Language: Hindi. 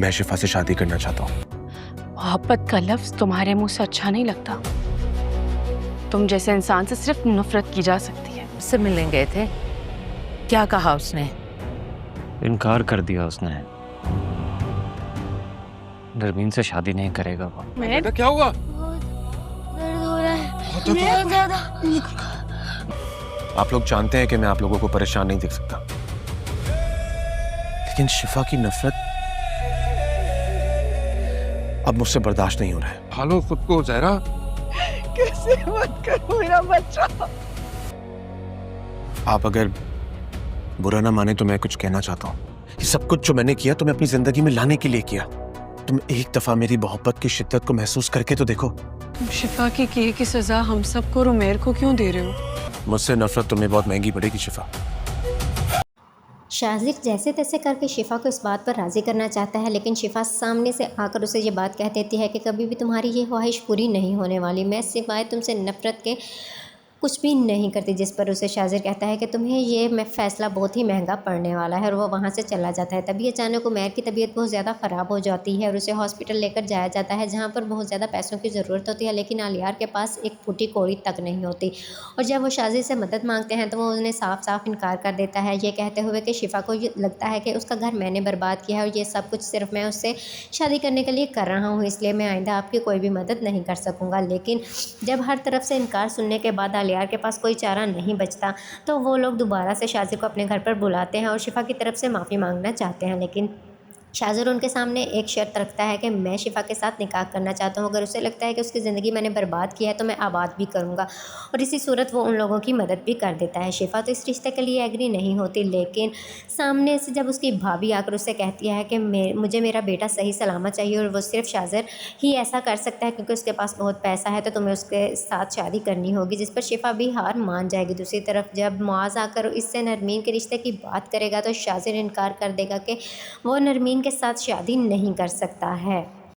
मैं शिफा से शादी करना चाहता हूँ। मोहब्बत का लफ्ज तुम्हारे मुंह से अच्छा नहीं लगता। तुम जैसे इंसान से सिर्फ नफरत की जा सकती है। उससे मिलने गए थे, क्या कहा उसने? इनकार कर दिया उसने। नरमीन से शादी नहीं करेगा वो। बेटा क्या हुआ? दर्द हो रहा है बहुत ज्यादा। आप लोग जानते हैं कि मैं आप लोगों को परेशान नहीं देख सकता, लेकिन शिफा की नफरत अब मुझसे बर्दाश्त नहीं हो रहा है। भालो खुद को ज़हरा। कैसे मत करो मेरा बच्चा। आप अगर बुरा ना माने तो मैं कुछ कहना चाहता हूँ। ये सब कुछ जो मैंने किया तो मैं अपनी जिंदगी में लाने के लिए किया। तुम एक दफा मेरी मोहब्बत की शिद्दत को महसूस करके तो देखो। तुम शिफा की किए की सजा हम सबको और उमेर को क्यों दे रहे हो? मुझसे नफरत तुम्हें बहुत महंगी पड़ेगी शिफा। शाजिर जैसे तैसे करके शिफा को इस बात पर राज़ी करना चाहता है, लेकिन शिफा सामने से आकर उसे ये बात कह देती है कि कभी भी तुम्हारी ये ख्वाहिश पूरी नहीं होने वाली। मैं सिवाय तुमसे नफ़रत के कुछ भी नहीं करती। जिस पर उसे शाजिर कहता है कि तुम्हें ये फ़ैसला बहुत ही महंगा पड़ने वाला है, और वो वहाँ से चला जाता है। तभी अचानक उमैर की तबीयत बहुत ज़्यादा ख़राब हो जाती है और उसे हॉस्पिटल लेकर जाया जाता है, जहाँ पर बहुत ज़्यादा पैसों की ज़रूरत होती है, लेकिन आलियार के पास एक फूटी कौड़ी तक नहीं होती। और जब वो शाजिर से मदद मांगते हैं तो वो उन्हें साफ साफ इनकार कर देता है, ये कहते हुए कि शिफा को ये लगता है कि उसका घर मैंने बर्बाद किया है और ये सब कुछ सिर्फ मैं उससे शादी करने के लिए कर रहा हूँ, इसलिए मैं आइंदा आपकी कोई भी मदद नहीं कर सकूँगा। लेकिन जब हर तरफ से इनकार सुनने के बाद आलियार के पास कोई चारा नहीं बचता, तो वो लोग दोबारा से शाजिर को अपने घर पर बुलाते हैं और शिफा की तरफ से माफ़ी मांगना चाहते हैं। लेकिन शाजिर उनके सामने एक शर्त रखता है कि मैं शिफा के साथ निकाह करना चाहता हूँ। अगर उसे लगता है कि उसकी ज़िंदगी मैंने बर्बाद किया है तो मैं आबाद भी करूँगा, और इसी सूरत वो उन लोगों की मदद भी कर देता है। शिफा तो इस रिश्ते के लिए एग्री नहीं होती, लेकिन सामने से जब उसकी भाभी आकर उससे कहती है कि मुझे मेरा बेटा सही सलामत चाहिए और वो सिर्फ शाजिर ही ऐसा कर सकता है क्योंकि उसके पास बहुत पैसा है, तो तुम्हें उसके साथ शादी करनी होगी, जिस पर शिफा भी हार मान जाएगी। दूसरी तरफ जब मुआज़ आकर इससे नरमीन के रिश्ते की बात करेगा तो शाजिर इनकार कर देगा कि वो नरमीन के साथ शादी नहीं कर सकता है।